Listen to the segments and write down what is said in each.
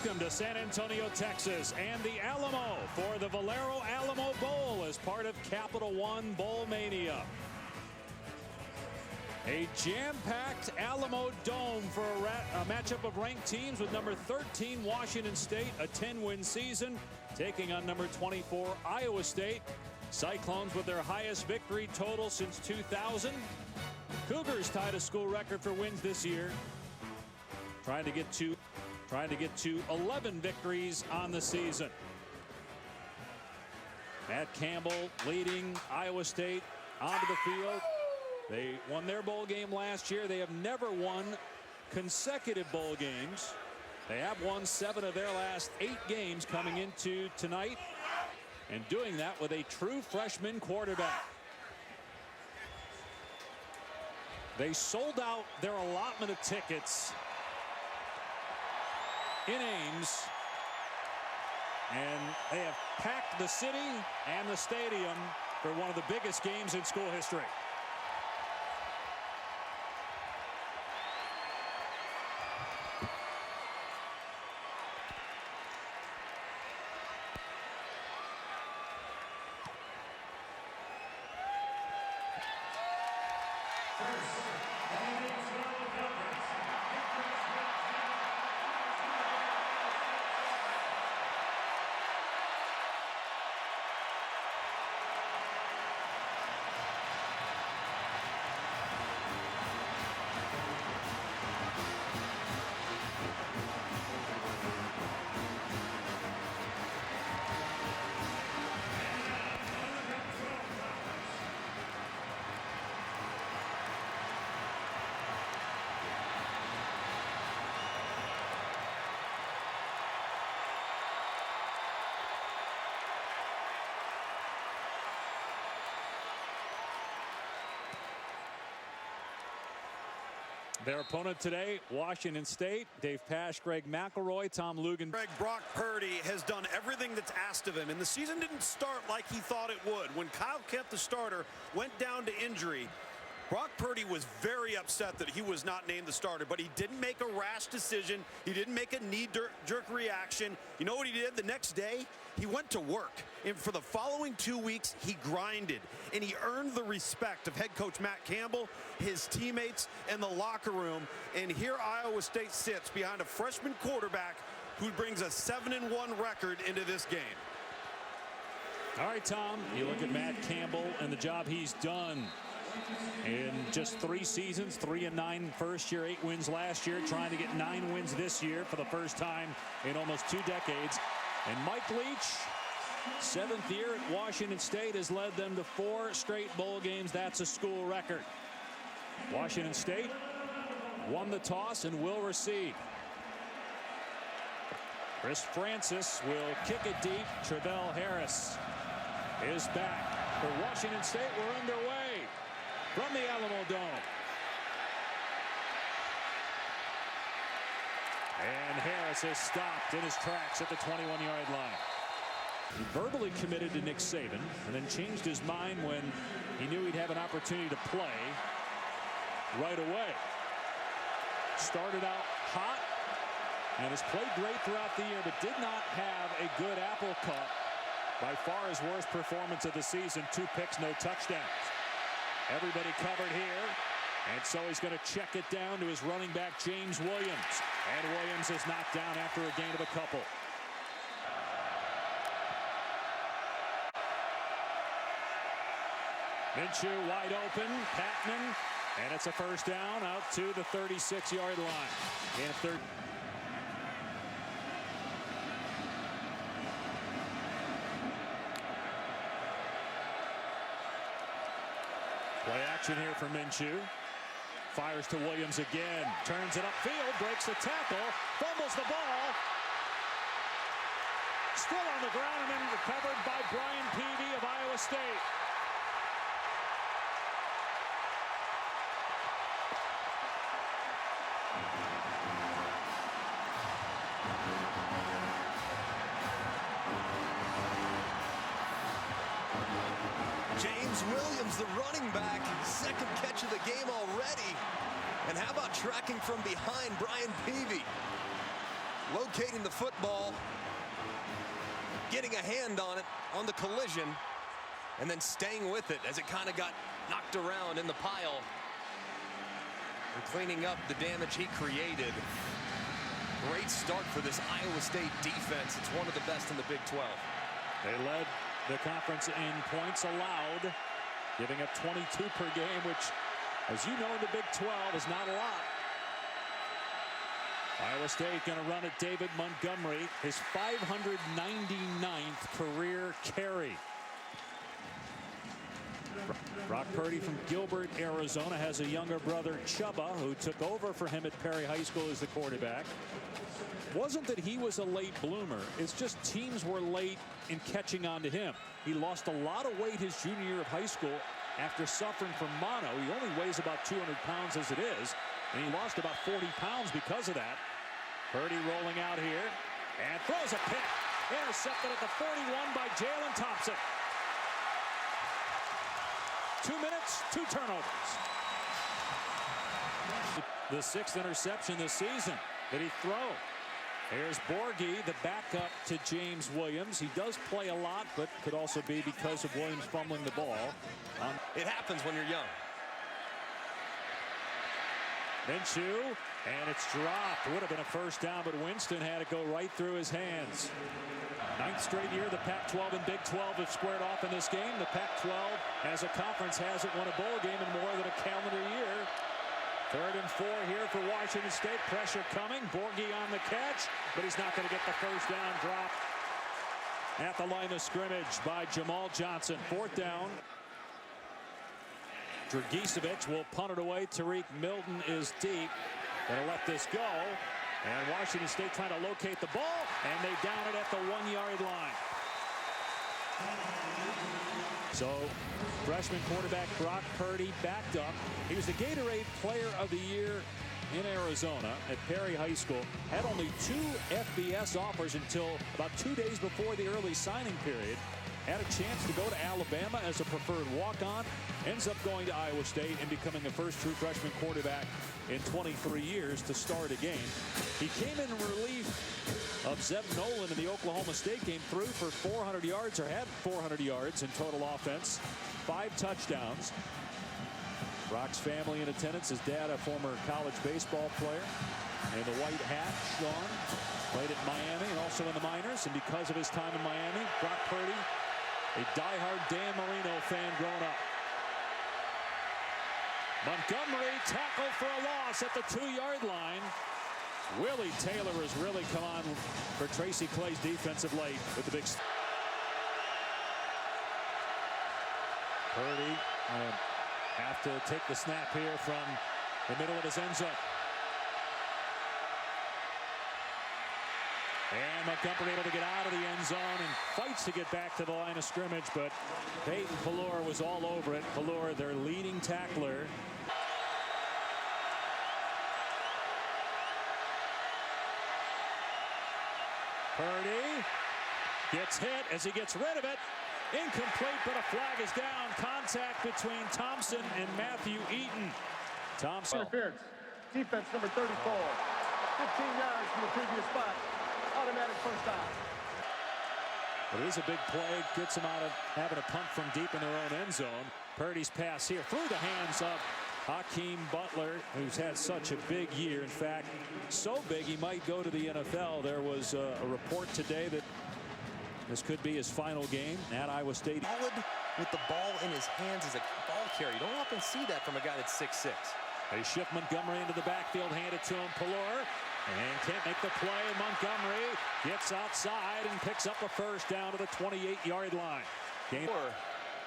Welcome to San Antonio, Texas, and the Alamo for the Valero Alamo Bowl as part of Capital One Bowl Mania. A jam-packed Alamo Dome for a matchup of ranked teams with number 13 Washington State, a 10-win season, taking on number 24 Iowa State. Cyclones with their highest victory total since 2000. Cougars tied a school record for wins this year, trying to get to 11 victories on the season. Matt Campbell leading Iowa State onto the field. They won their bowl game last year. They have never won consecutive bowl games. They have won 7 of their last 8 games coming into tonight, and doing that with a true freshman quarterback. They sold out their allotment of tickets in Ames, and they have packed the city and the stadium for one of the biggest games in school history. Their opponent today, Washington State. Dave Pasch, Greg McElroy, Tom Lugan. Brock Purdy has done everything that's asked of him, and the season didn't start like he thought it would. When Kyle Kemp, the starter, went down to injury, Brock Purdy was very upset that he was not named the starter, but he didn't make a rash decision. He didn't make a knee-jerk reaction. You know what he did the next day? He went to work, and for the following 2 weeks, he grinded, and he earned the respect of head coach Matt Campbell, his teammates, and the locker room. And here Iowa State sits behind a freshman quarterback who brings a 7-1 record into this game. All right, Tom, you look at Matt Campbell and the job he's done in just 3 seasons, 3-9 first year, 8 wins last year, trying to get 9 wins this year for the first time in almost 2 decades. And Mike Leach, 7th year at Washington State, has led them to 4 straight bowl games. That's a school record. Washington State won the toss and will receive. Chris Francis will kick it deep. Travell Harris is back. For Washington State, we're underway from the Alamo Dome. And Harris is stopped in his tracks at the 21-yard line. He verbally committed to Nick Saban and then changed his mind when he knew he'd have an opportunity to play right away. Started out hot and has played great throughout the year, but did not have a good Apple Cup. By far his worst performance of the season. 2 picks, no touchdowns. Everybody covered here. And so he's going to check it down to his running back, James Williams. And Williams is knocked down after a gain of a couple. Minshew wide open. Patman. And it's a first down out to the 36-yard line. And third. Play action here for Minshew. Fires to Williams again. Turns it upfield. Breaks the tackle. Fumbles the ball. Still on the ground and then recovered by Brian Peavy of Iowa State. James Williams, the running back, 2nd catch of the game already. And how about tracking from behind Brian Peavy? locating the football, getting a hand on it on the collision, and then staying with it as it kind of got knocked around in the pile. And cleaning up the damage he created. Great start for this Iowa State defense. It's one of the best in the Big 12. They led the conference in points allowed, giving up 22 per game, which, as you know, in the Big 12 is not a lot. Iowa State going to run at David Montgomery, his 599th career carry. Brock Purdy from Gilbert, Arizona, has a younger brother, Chubba, who took over for him at Perry High School as the quarterback. Wasn't that he was a late bloomer. It's just teams were late in catching on to him. He lost a lot of weight his junior year of high school after suffering from mono. He only weighs about 200 pounds as it is, and he lost about 40 pounds because of that. Purdy rolling out here and throws a pick. Intercepted at the 41 by Jalen Thompson. 2 minutes, 2 turnovers. The 6th interception this season that he throw. Here's Borghi, the backup to James Williams. He does play a lot, but could also be because of Williams fumbling the ball. It happens when you're young. Minshew, and it's dropped. Would have been a first down, but Winston had it go right through his hands. 9th straight year the Pac-12 and Big 12 have squared off in this game. The Pac-12 as a conference hasn't won a bowl game in more than a calendar year. 3rd and 4 here for Washington State. Pressure coming. Borghi on the catch, but he's not going to get the first down. Drop at the line of scrimmage by Jamal Johnson. 4th down. Dragicevic will punt it away. Tariq Milton is deep. Gonna let this go. And Washington State trying to locate the ball, and they down it at the 1-yard line. So freshman quarterback Brock Purdy backed up. He was the Gatorade Player of the Year in Arizona at Perry High School. Had only 2 FBS offers until about 2 days before the early signing period. Had a chance to go to Alabama as a preferred walk-on. Ends up going to Iowa State and becoming the first true freshman quarterback in 23 years to start a game. He came in relief of Zeb Nolan in the Oklahoma State game. Threw for 400 yards, or had 400 yards in total offense. 5 touchdowns. Brock's family in attendance. His dad, a former college baseball player. And the white hat, Sean, played at Miami and also in the minors. And because of his time in Miami, Brock Purdy, a diehard Dan Marino fan growing up. Montgomery tackled for a loss at the 2-yard line. Willie Taylor has really come on for Tracy Clay's defense of late with the big. Purdy have to take the snap here from the middle of his end zone. And Montgomery able to get out of the end zone and fights to get back to the line of scrimmage, but Peyton Pallor was all over it. Pallor, their leading tackler. Purdy gets hit as he gets rid of it. Incomplete, but a flag is down. Contact between Thompson and Matthew Eaton. Thompson. Interference. Defense number 34. 15 yards from the previous spot. Automatic first down. But it is a big play. Gets them out of having a punt from deep in their own end zone. Purdy's pass here through the hands of Hakeem Butler, who's had such a big year. In fact, so big he might go to the NFL. There was a report today that this could be his final game at Iowa State. Solid with the ball in his hands as a ball carrier. You don't often see that from a guy that's 6'6". They shift Montgomery into the backfield, hand it to him. Pallor, and can't make the play. Montgomery gets outside and picks up a first down to the 28-yard line.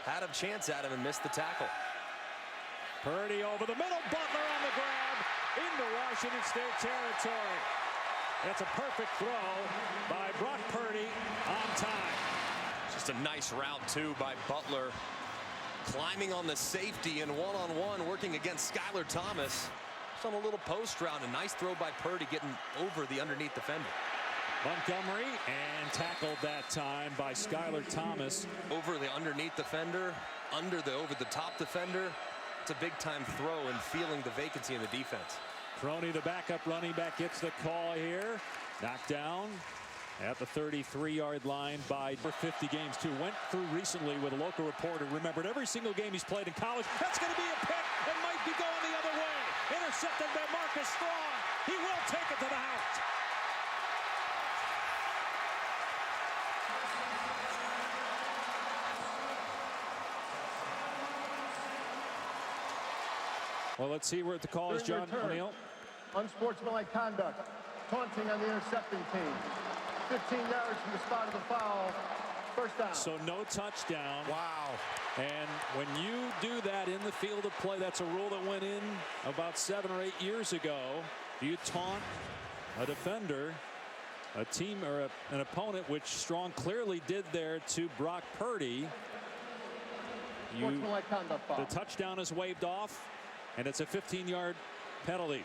Had a chance at him and missed the tackle. Purdy over the middle. Butler on the grab into Washington State territory. That's a perfect throw by Brock Purdy on time. Just a nice route, too, by Butler. Climbing on the safety and one-on-one working against Skylar Thomas. Just on a little post route. A nice throw by Purdy getting over the underneath defender. Montgomery, and tackled that time by Skylar Thomas. Over the underneath defender, under the over-the-top defender. It's a big-time throw and feeling the vacancy in the defense. Crony, the backup running back, gets the call here. Knocked down at the 33-yard line by 50 games too. Went through recently with a local reporter. Remembered every single game he's played in college. That's going to be a pick. It might be going the other way. Intercepted by Marcus Strong. He will take it to the house. Well, let's see where the call is, John O'Neill. Unsportsmanlike conduct. Taunting on the intercepting team. 15 yards from the spot of the foul. First down. So no touchdown. Wow. And when you do that in the field of play, that's a rule that went in about 7 or 8 years ago. You taunt a defender, a team, or an opponent, which Strong clearly did there to Brock Purdy. Unsportsmanlike conduct foul. The touchdown is waved off, and it's a 15-yard penalty.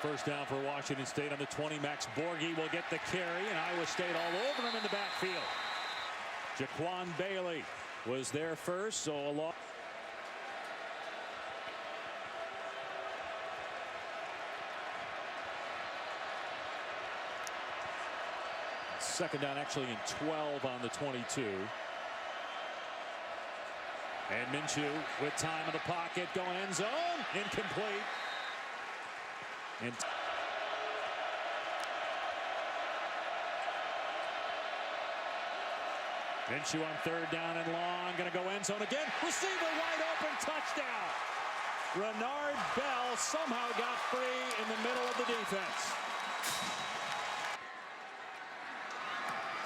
First down for Washington State on the 20. Max Borghi will get the carry, and Iowa State all over him in the backfield. Jaquan Bailey was there first, so a lot. Second down actually in 12 on the 22. And Minshew with time in the pocket, going end zone, incomplete. And Minshew on third down and long, going to go end zone again. Receiver wide open, touchdown. Renard Bell somehow got free in the middle of the defense.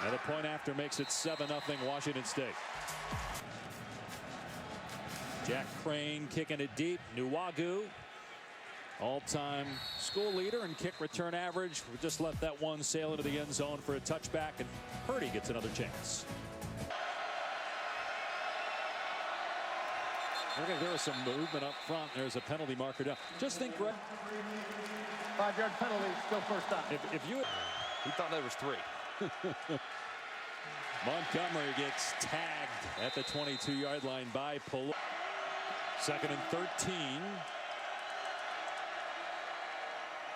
And the point after makes it 7-0 Washington State. Jack Crane kicking it deep. Nuwagu, all-time school leader in kick return average. We just let that one sail into the end zone for a touchback, and Purdy gets another chance. Okay, there was some movement up front. There's a penalty marker down. Just think, Greg. 5-yard penalty, still first down. If you... He thought there was 3. Montgomery gets tagged at the 22-yard line by Polo. Second and 13.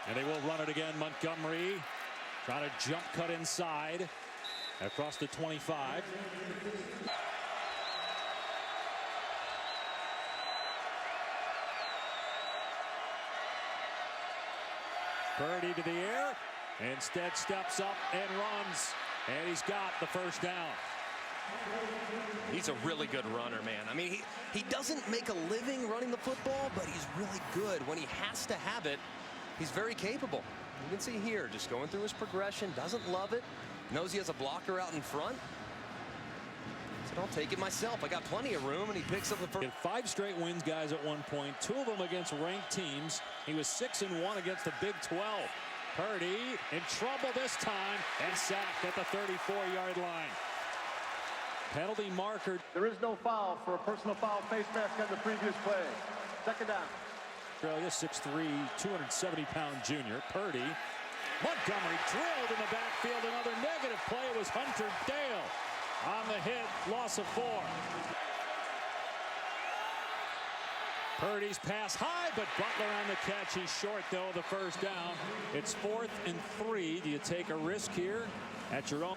And they will run it again. Montgomery trying to jump cut inside across the 25. Purdy to the air. Instead steps up and runs. And he's got the first down. He's a really good runner, man. I mean, he doesn't make a living running the football, but he's really good. When he has to have it, he's very capable. You can see here, just going through his progression, doesn't love it, knows he has a blocker out in front. Said, I'll take it myself. I got plenty of room, and he picks up the first. 5 straight wins, guys, at one point. 2 of them against ranked teams. He was 6-1 against the Big 12. Purdy in trouble this time and sacked at the 34-yard line. Penalty marker. There is no foul for a personal foul face mask on the previous play. Second down. Australia, 6'3", 270-pound junior. Purdy. Montgomery drilled in the backfield. Another negative play. It was Hunter Dale on the hit. Loss of 4. Purdy's pass high, but Butler on the catch. He's short, though, the first down. It's 4th and 3. Do you take a risk here at your own?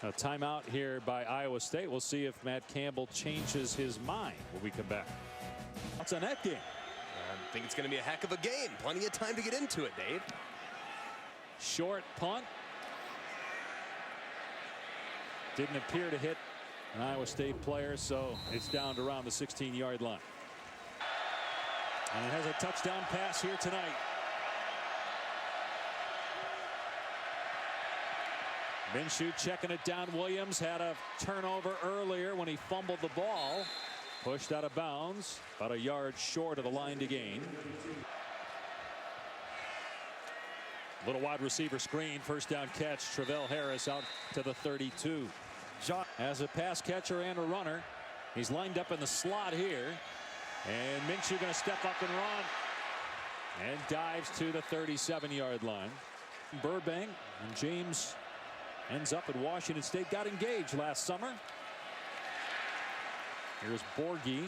A timeout here by Iowa State. We'll see if Matt Campbell changes his mind when we come back. What's on that game? I think it's going to be a heck of a game. Plenty of time to get into it, Dave. Short punt. Didn't appear to hit an Iowa State player, so it's down to around the 16-yard line. And it has a touchdown pass here tonight. Minshew checking it down. Williams had a turnover earlier when he fumbled the ball. Pushed out of bounds, about a yard short of the line to gain. Little wide receiver screen, first down catch. Travell Harris out to the 32. As a pass catcher and a runner, he's lined up in the slot here. And Minshew going to step up and run. And dives to the 37-yard line. Burbank and James ends up at Washington State. Got engaged last summer. Here's Borghi,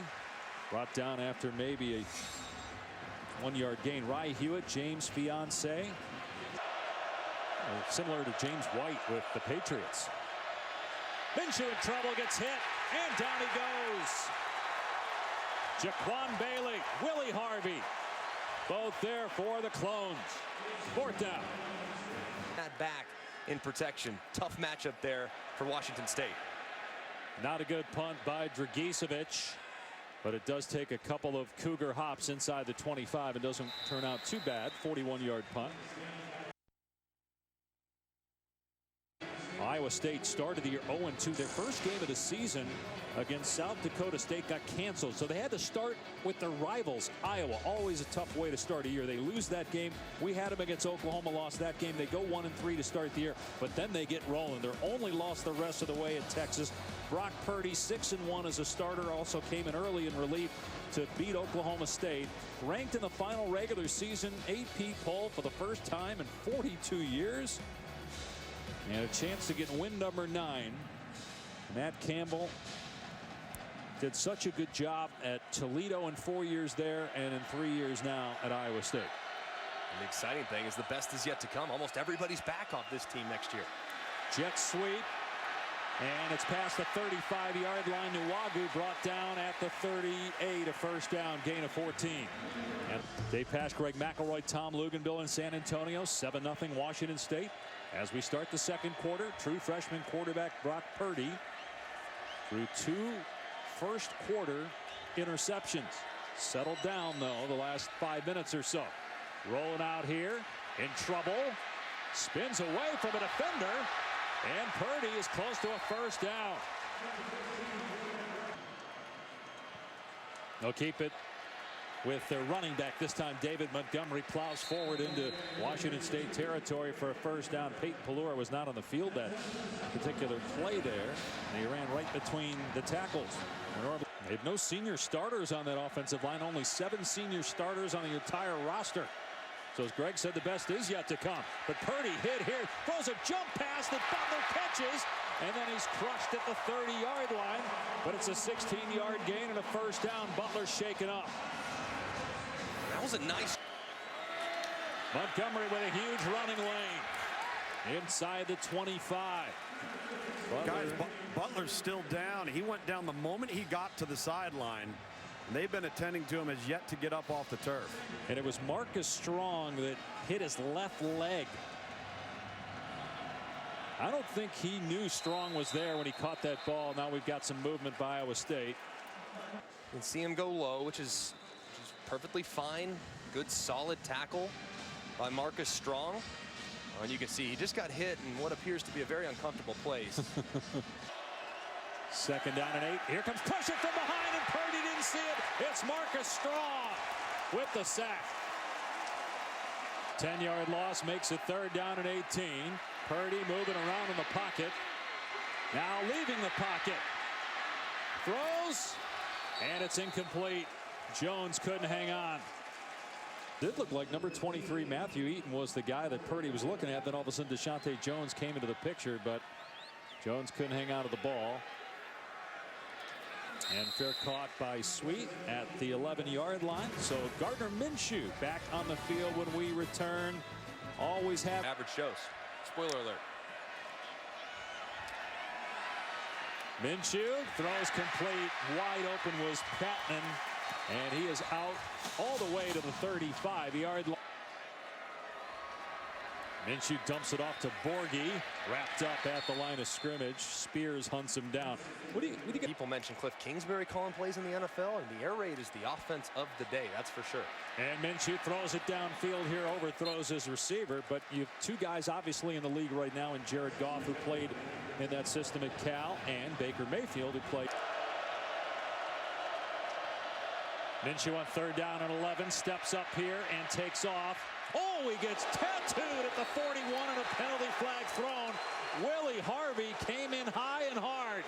brought down after maybe a 1-yard gain. Rye Hewitt, James' fiance. Similar to James White with the Patriots. Minshew in trouble, gets hit, and down he goes. Jaquan Bailey, Willie Harvey, both there for the Clones. 4th down. That back in protection. Tough matchup there for Washington State. Not a good punt by Dragicevic, but it does take a couple of Cougar hops inside the 25 and doesn't turn out too bad. 41-yard punt. Iowa State started the year 0-2. Their first game of the season against South Dakota State got canceled, so they had to start with their rivals, Iowa. Always a tough way to start a year. They lose that game. We had them against Oklahoma, lost that game. They go 1-3 to start the year, but then they get rolling. Their only loss the rest of the way at Texas. Brock Purdy, 6-1 as a starter, also came in early in relief to beat Oklahoma State. Ranked in the final regular season AP poll for the first time in 42 years. And a chance to get win number 9. Matt Campbell did such a good job at Toledo in 4 years there and in 3 years now at Iowa State. And the exciting thing is the best is yet to come. Almost everybody's back off this team next year. Jet sweep. And it's past the 35-yard line. Nuwagu brought down at the 38, a first down, gain of 14. And they pass Greg McElroy, Tom Luganville in San Antonio. 7-0 Washington State. As we start the second quarter, true freshman quarterback Brock Purdy threw 2 first-quarter interceptions. Settled down, though, the last 5 minutes or so. Rolling out here, in trouble. Spins away from a defender. And Purdy is close to a first down. They'll keep it with their running back. This time David Montgomery plows forward into Washington State territory for a first down. Peyton Pelluer was not on the field that particular play there. And he ran right between the tackles. They have no senior starters on that offensive line. Only 7 senior starters on the entire roster. So as Greg said, the best is yet to come. But Purdy hit here, throws a jump pass that Butler catches, and then he's crushed at the 30-yard line. But it's a 16-yard gain and a first down. Butler's shaken up. That was a nice. Montgomery with a huge running lane inside the 25. Guys, Butler's still down. He went down the moment he got to the sideline. They've been attending to him, as yet to get up off the turf. And it was Marcus Strong that hit his left leg. I don't think he knew Strong was there when he caught that ball. Now we've got some movement by Iowa State. You can see him go low, which is perfectly fine. Good solid tackle by Marcus Strong. And you can see he just got hit in what appears to be a very uncomfortable place. 2nd down and 8. Here comes pressure from behind, and Purdy didn't see it. It's Marcus Strong with the sack. 10-yard loss makes it 3rd down and 18. Purdy moving around in the pocket. Now leaving the pocket. Throws, and it's incomplete. Jones couldn't hang on. Did look like number 23 Matthew Eaton was the guy that Purdy was looking at. Then all of a sudden Deshaunte Jones came into the picture, but Jones couldn't hang on to the ball. And fair caught by Sweet at the 11-yard line. So Gardner Minshew back on the field when we return. Always have average shows. Spoiler alert. Minshew throws complete. Wide open was Patman. And he is out all the way to the 35-yard line. Minshew dumps it off to Borghi, wrapped up at the line of scrimmage. Spears hunts him down. What do you get? People mention Cliff Kingsbury calling plays in the NFL, and the air raid is the offense of the day, that's for sure. And Minshew throws it downfield here, overthrows his receiver. But you have 2 guys obviously in the league right now, in Jared Goff, who played in that system at Cal, and Baker Mayfield, who played. Minshew on 3rd down and 11, steps up here and takes off. Oh, he gets tattooed at the 41 and a penalty flag thrown. Willie Harvey came in high and hard.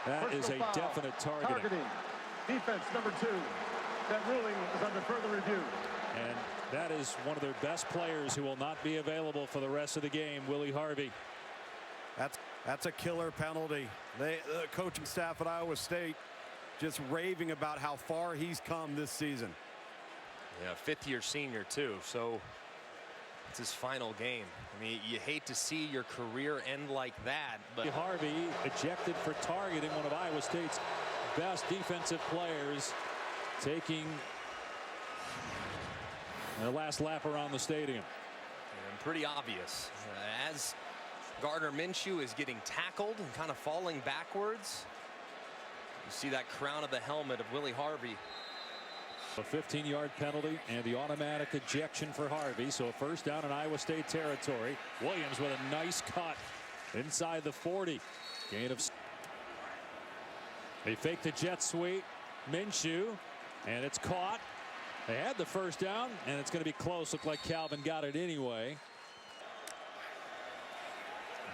That is a definite targeting. Defense number 2. That ruling is under further review. And that is one of their best players who will not be available for the rest of the game, Willie Harvey. That's a killer penalty. The coaching staff at Iowa State just raving about how far he's come this season. Yeah, 5th-year senior too. So It's his final game. I mean, you hate to see your career end like that, but Harvey ejected for targeting one of Iowa State's best defensive players, taking the last lap around the stadium. And pretty obvious as Gardner Minshew is getting tackled and kind of falling backwards. You see that crown of the helmet of Willie Harvey. A 15-yard penalty and the automatic ejection for Harvey. So a first down in Iowa State territory. Williams with a nice cut inside the 40. Gain of. They fake the jet sweep. Minshew, and it's caught. They had the first down, and it's going to be close. Looked like Calvin got it anyway.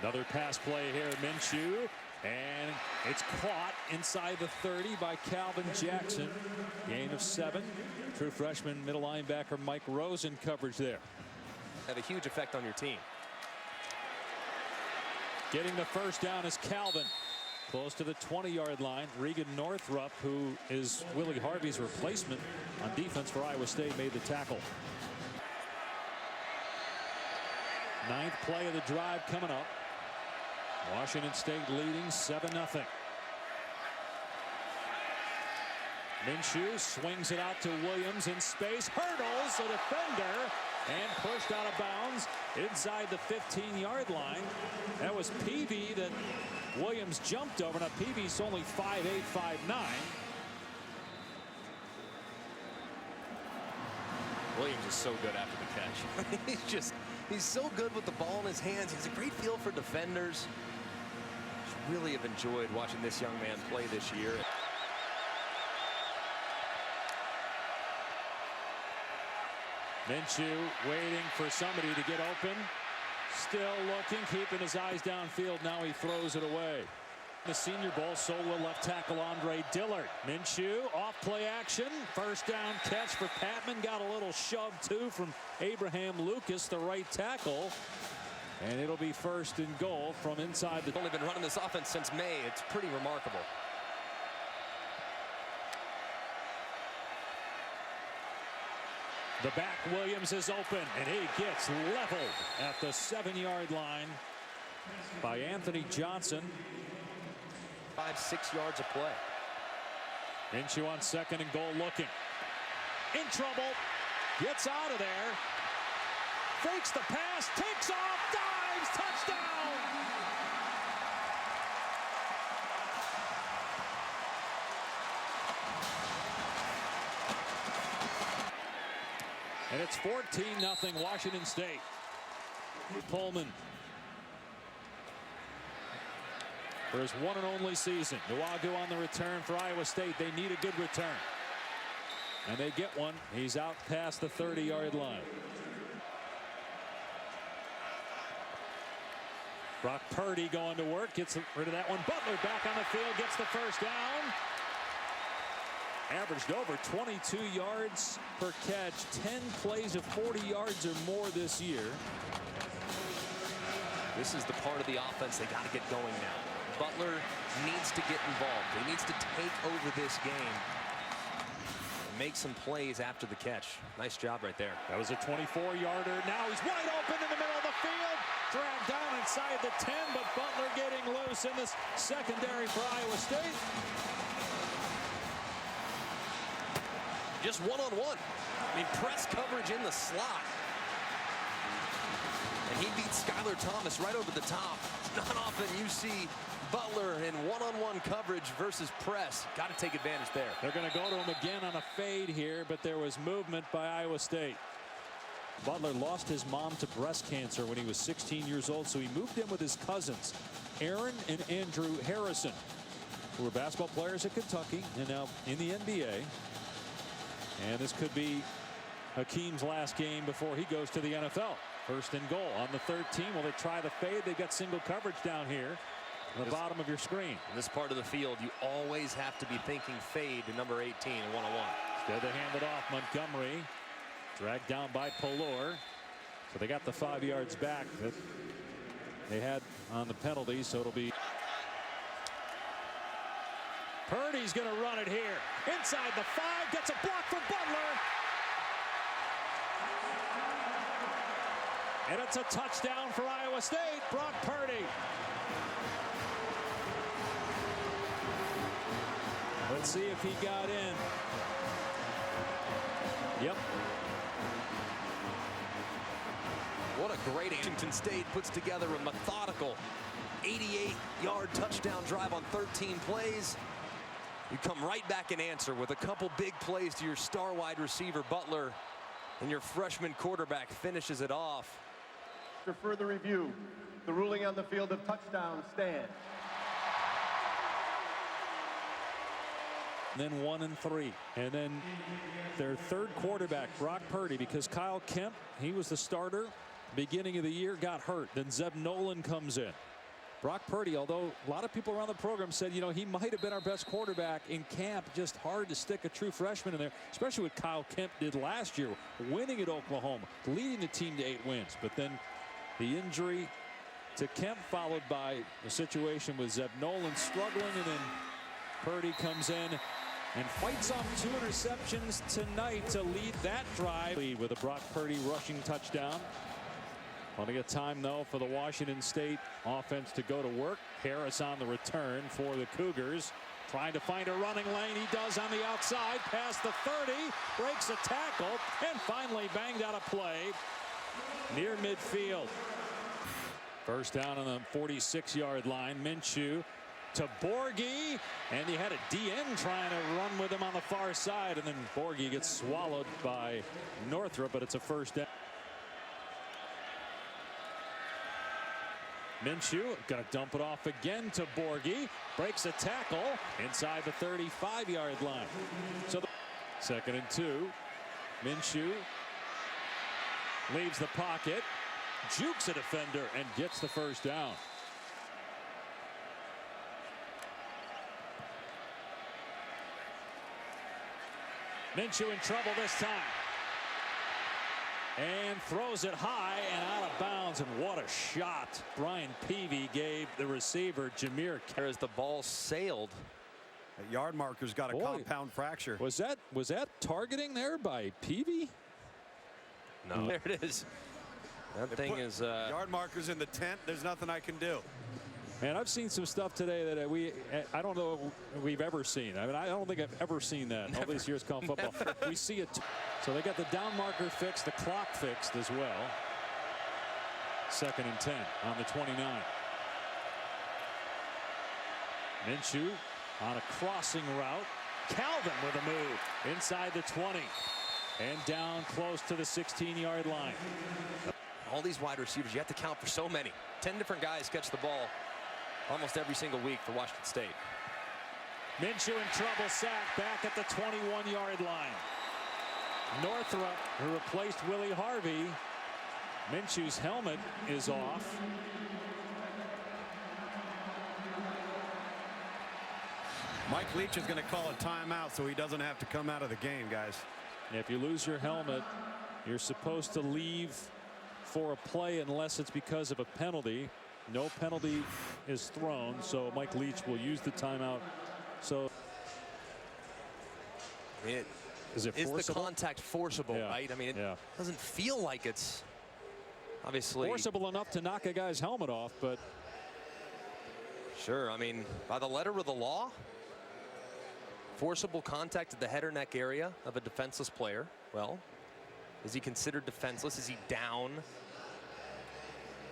Another pass play here, Minshew, and it's caught inside the 30 by Calvin Jackson. Gain of 7. True freshman middle linebacker Mike Rosen coverage there. Have a huge effect on your team. Getting the first down is Calvin. Close to the 20-yard line. Regan Northrup, who is Willie Harvey's replacement on defense for Iowa State, made the tackle. 9th play of the drive coming up. Washington State leading 7-0. Minshew swings it out to Williams in space, hurdles the defender, and pushed out of bounds inside the 15-yard line. That was Peavy that Williams jumped over. Now Peavy's only 5'8", 5'9". Williams is so good after the catch. he's so good with the ball in his hands. He has a great feel for defenders. Really have enjoyed watching this young man play this year. Minshew waiting for somebody to get open. Still looking, keeping his eyes downfield. Now he throws it away. The Senior Bowl, so will left tackle Andre Dillard. Minshew off play action. First down catch for Patman. Got a little shove too from Abraham Lucas, the right tackle. And it'll be first and goal from inside the. Only been running this offense since May. It's pretty remarkable. The back, Williams is open, and he gets leveled at the 7-yard line by Anthony Johnson. 5-6 yards of play. Minshew on second and goal looking. In trouble. Gets out of there. Fakes the pass. Takes off. Dives. Touchdown. And it's 14-0 Washington State. Pullman for his one and only season. Nuagu on the return for Iowa State. They need a good return. And they get one. He's out past the 30-yard line. Brock Purdy going to work. Gets rid of that one. Butler back on the field. Gets the first down. Averaged over 22 yards per catch. 10 plays of 40 yards or more this year. This is the part of the offense they got to get going now. Butler needs to get involved. He needs to take over this game and make some plays after the catch. Nice job right there. That was a 24-yarder. Now he's wide open in the middle of the field. Dragged down inside the 10, but Butler getting loose in this secondary for Iowa State. Just one-on-one. I mean, press coverage in the slot. And he beats Skylar Thomas right over the top. Not often you see Butler in one-on-one coverage versus press. Got to take advantage there. They're going to go to him again on a fade here, but there was movement by Iowa State. Butler lost his mom to breast cancer when he was 16 years old, so he moved in with his cousins, Aaron and Andrew Harrison, who were basketball players at Kentucky and now in the NBA. And this could be Hakeem's last game before he goes to the NFL. First and goal on the 13. Will they try the fade? They've got single coverage down here on the bottom of your screen. In this part of the field, you always have to be thinking fade to number 18 and one-on-one. Instead they hand it off. Montgomery dragged down by Polor. So they got the 5 yards back that they had on the penalty. So it'll be. Purdy's going to run it here. Inside the 5. Gets a block for Butler. And it's a touchdown for Iowa State. Brock Purdy. Let's see if he got in. Yep. What a great Washington State puts together a methodical 88-yard touchdown drive on 13 plays. You come right back and answer with a couple big plays to your star wide receiver Butler, and your freshman quarterback finishes it off. For further review, the ruling on the field of touchdown stands. And then 1 and 3, and then their third quarterback, Brock Purdy, because Kyle Kemp, he was the starter beginning of the year, got hurt. Then Zeb Nolan comes in. Brock Purdy, although a lot of people around the program said, you know, he might have been our best quarterback in camp, just hard to stick a true freshman in there, especially what Kyle Kemp did last year, winning at Oklahoma, leading the team to 8 wins. But then the injury to Kemp, followed by a situation with Zeb Nolan struggling, and then Purdy comes in and fights off 2 interceptions tonight to lead that drive. Lead with a Brock Purdy rushing touchdown. Plenty of time, though, for the Washington State offense to go to work. Harris on the return for the Cougars. Trying to find a running lane. He does on the outside. Past the 30. Breaks a tackle. And finally banged out a play near midfield. First down on the 46-yard line. Minshew to Borghi. And he had a DN trying to run with him on the far side. And then Borghi gets swallowed by Northrop, but it's a first down. Minshew going to dump it off again to Borghi. Breaks a tackle inside the 35-yard line. So the 2nd and 2. Minshew leaves the pocket, jukes a defender, and gets the first down. Minshew in trouble this time. And throws it high and out of bounds, and what a shot Brian Peavy gave the receiver Jameer. As the ball sailed. The yard marker's got a compound fracture. Was that targeting there by Peavy? No. There it is. That thing is yard markers in the tent. There's nothing I can do. Man, I've seen some stuff today that I don't know we've ever seen. I mean, I don't think I've ever seen that in all these years calling football. We see it. So they got the down marker fixed, the clock fixed as well. 2nd and 10 on the 29. Minshew on a crossing route. Calvin with a move inside the 20 and down close to the 16-yard line. All these wide receivers, you have to count for so many. 10 different guys catch the ball almost every single week for Washington State. Minshew in trouble, sacked back at the 21-yard line. Northrop, who replaced Willie Harvey. Minshew's helmet is off. Mike Leach is going to call a timeout so he doesn't have to come out of the game, guys. If you lose your helmet, you're supposed to leave for a play unless it's because of a penalty. No penalty is thrown, so Mike Leach will use the timeout. So is the contact forcible? Yeah. Right? I mean, it doesn't feel like it's obviously forcible enough to knock a guy's helmet off, but sure. I mean, by the letter of the law, forcible contact at the head or neck area of a defenseless player. Well, is he considered defenseless? Is he down?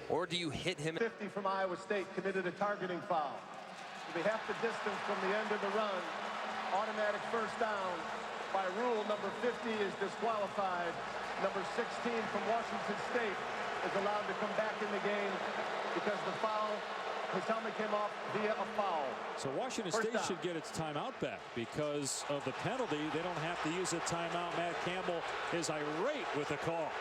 Or do you hit him? 50 from Iowa State committed a targeting foul. It'll be half the distance from the end of the run. Automatic first down. By rule, number 50 is disqualified. Number 16 from Washington State is allowed to come back in the game because the foul, his helmet came off via a foul. So Washington State should get its timeout back because of the penalty. They don't have to use a timeout. Matt Campbell is irate with the call.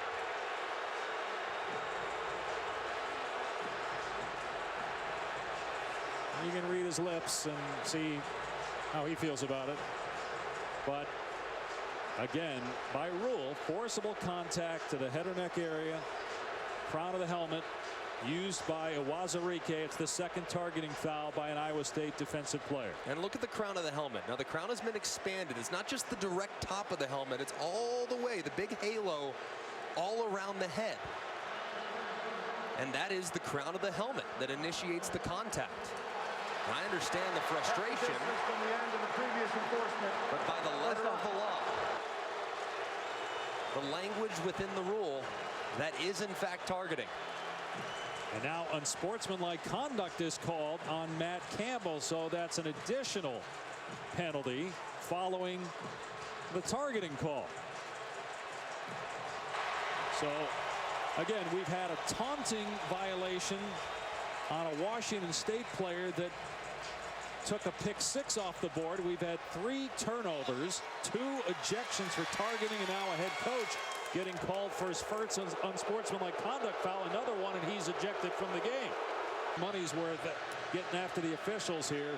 You can read his lips and see how he feels about it. But again, by rule, forcible contact to the head or neck area, crown of the helmet, used by Awazarike. It's the second targeting foul by an Iowa State defensive player. And look at the crown of the helmet. Now the crown has been expanded. It's not just the direct top of the helmet. It's all the way, the big halo all around the head. And that is the crown of the helmet that initiates the contact. And I understand the frustration, From the end of the previous enforcement. but by the letter of the law, the language within the rule, that is in fact targeting. And now unsportsmanlike conduct is called on Matt Campbell, so that's an additional penalty following the targeting call. So again, we've had a taunting violation on a Washington State player that took a pick-6 off the board. We've had 3 turnovers, 2 ejections for targeting, and now a head coach getting called for his first unsportsmanlike conduct foul. Another one, and he's ejected from the game. Money's worth getting after the officials here.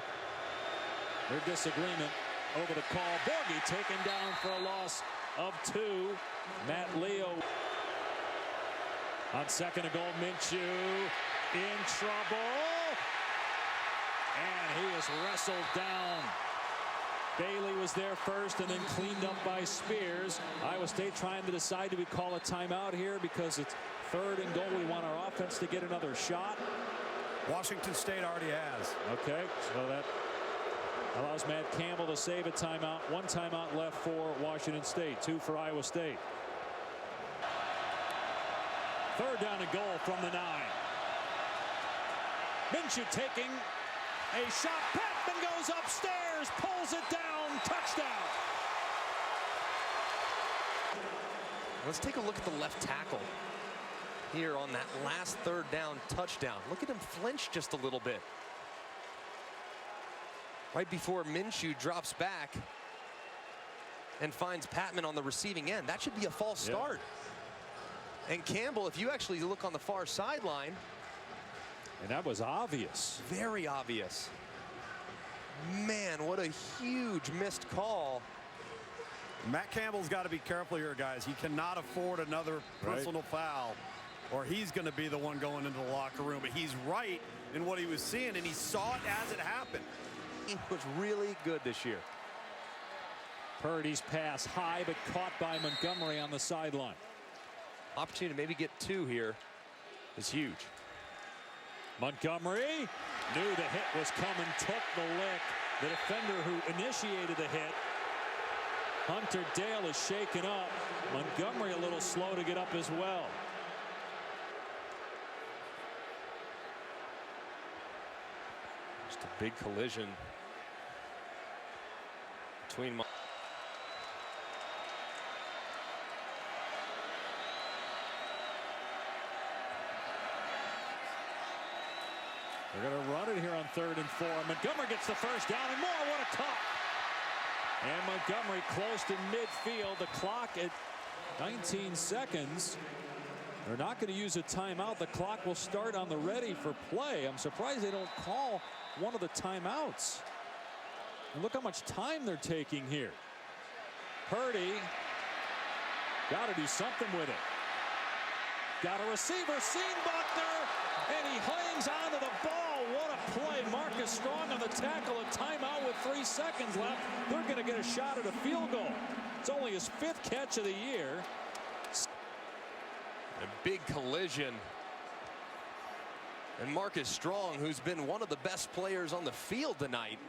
Their disagreement over the call. Borghi taken down for a loss of 2. Matt Leo on second and goal. Minshew in trouble. And he is wrestled down. Bailey was there first and then cleaned up by Spears. Iowa State trying to decide, do we call a timeout here because it's third and goal? We want our offense to get another shot. Washington State already has. Okay, so that allows Matt Campbell to save a timeout. 1 timeout left for Washington State, 2 for Iowa State. Third down and goal from the 9. Minshew taking a shot. Patman goes upstairs, pulls it down, touchdown. Let's take a look at the left tackle here on that last third down touchdown. Look at him flinch just a little bit right before Minshew drops back and finds Patman on the receiving end. That should be a false start. And Campbell, if you actually look on the far sideline, and that was obvious. Very obvious. Man, what a huge missed call. Matt Campbell's got to be careful here, guys. He cannot afford another personal foul, or he's going to be the one going into the locker room. But he's right in what he was seeing, and he saw it as it happened. He was really good this year. Purdy's pass high, but caught by Montgomery on the sideline. Opportunity to maybe get 2 here is huge. Montgomery knew the hit was coming, took the lick. The defender who initiated the hit, Hunter Dale, is shaken up. Montgomery a little slow to get up as well. Just a big collision between They're going to run it here on 3rd and 4. Montgomery gets the first down and more. What a cut. And Montgomery close to midfield. The clock at 19 seconds. They're not going to use a timeout. The clock will start on the ready for play. I'm surprised they don't call one of the timeouts. And look how much time they're taking here. Purdy got to do something with it. Got a receiver, seen Buckner, and he hangs on to the ball. What a play. Marcus Strong on the tackle. A timeout with 3 seconds left. They're going to get a shot at a field goal. It's only his 5th catch of the year. A big collision. And Marcus Strong, who's been one of the best players on the field tonight,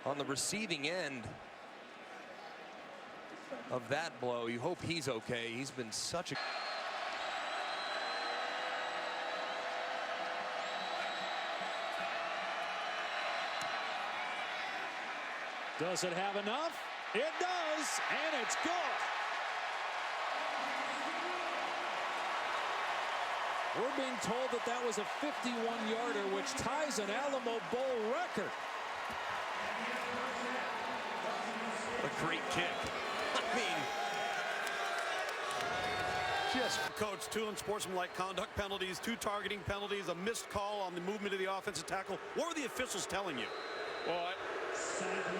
on the receiving end of that blow. You hope he's okay. He's been such a... Does it have enough? It does, and it's good. We're being told that that was a 51-yarder, which ties an Alamo Bowl record. A great kick. I mean, just... Coach, 2 unsportsmanlike conduct penalties, 2 targeting penalties, a missed call on the movement of the offensive tackle. What were the officials telling you? Well,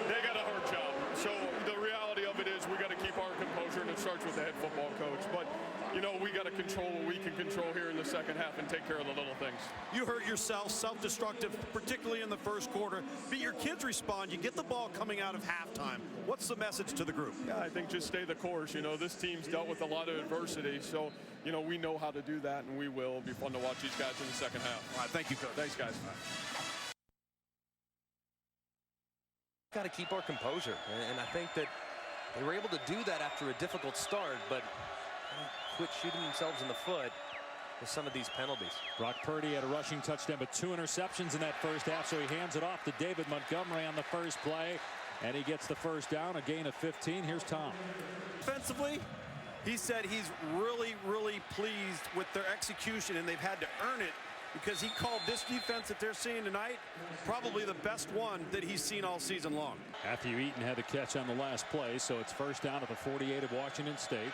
they got a hard job. So the reality of it is we got to keep our composure, and it starts with the head football coach. But, you know, we got to control what we can control here in the second half and take care of the little things. You hurt yourself, self-destructive, particularly in the first quarter. But your kids respond. You get the ball coming out of halftime. What's the message to the group? Yeah, I think just stay the course. You know, this team's dealt with a lot of adversity, so, you know, we know how to do that, and we will. It'll be fun to watch these guys in the second half. All right, thank you, Coach. Thanks, guys. Got to keep our composure, and I think that they were able to do that after a difficult start, but quit shooting themselves in the foot with some of these penalties. Brock Purdy had a rushing touchdown, but 2 interceptions in that first half, so he hands it off to David Montgomery on the first play, and he gets the first down, a gain of 15. Here's Tom. Defensively, he said he's really, really pleased with their execution, and they've had to earn it because he called this defense that they're seeing tonight probably the best one that he's seen all season long. Matthew Eaton had the catch on the last play, so it's first down at the 48 of Washington State.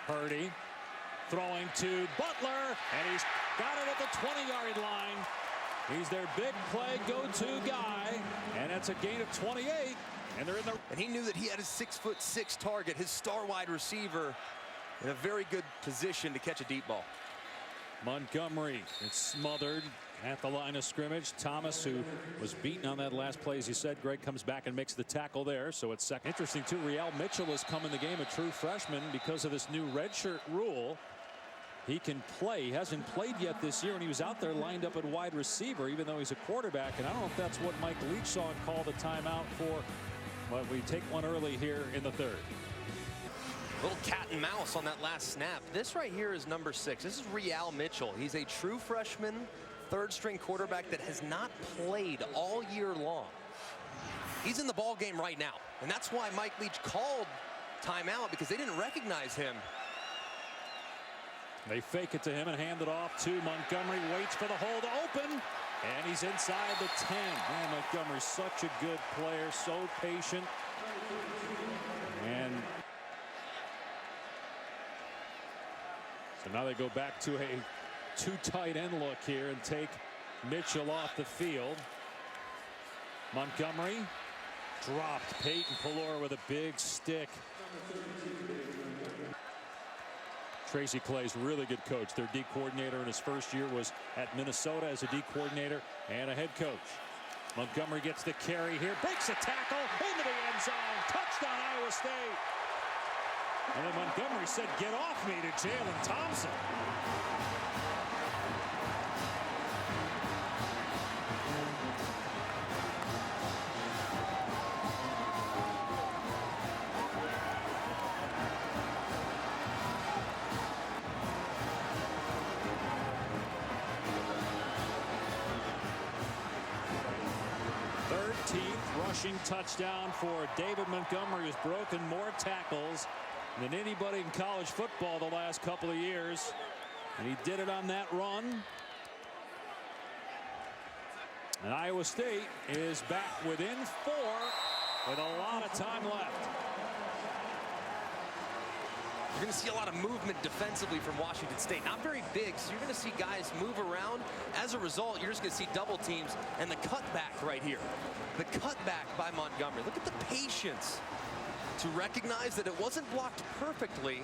Purdy throwing to Butler, and he's got it at the 20-yard line. He's their big play go-to guy, and it's a gain of 28. And they're in the. And he knew that he had his 6'6" target, his star wide receiver, in a very good position to catch a deep ball. Montgomery, it's smothered at the line of scrimmage. Thomas, who was beaten on that last play, as you said, Greg, comes back and makes the tackle there. So it's second. Interesting, too, Real Mitchell has come in the game, a true freshman, because of this new redshirt rule. He can play. He hasn't played yet this year, and he was out there lined up at wide receiver, even though he's a quarterback. And I don't know if that's what Mike Leach saw and called a timeout for, but we take one early here in the third. Little cat and mouse on that last snap. This right here is number 6. This is Real Mitchell. He's a true freshman, third-string quarterback that has not played all year long. He's in the ball game right now, and that's why Mike Leach called timeout, because they didn't recognize him. They fake it to him and hand it off to Montgomery. Waits for the hole to open, and he's inside the 10. Man, Montgomery's such a good player, so patient. And so now they go back to a 2 tight end look here and take Mitchell off the field. Montgomery dropped. Peyton Pelor with a big stick. Tracy Clay's really good coach. Their D coordinator in his first year was at Minnesota as a D coordinator and a head coach. Montgomery gets the carry here, breaks a tackle into the end zone. Touchdown, Iowa State. And then Montgomery said, "Get off me," to Jalen Thompson. Rushing touchdown for David Montgomery, who's broken more tackles than anybody in college football the last couple of years, and he did it on that run. And Iowa State is back within 4 with a lot of time left. You're going to see a lot of movement defensively from Washington State. Not very big, so you're going to see guys move around. As a result, you're just going to see double teams and the cutback right here. The cutback by Montgomery. Look at the patience to recognize that it wasn't blocked perfectly,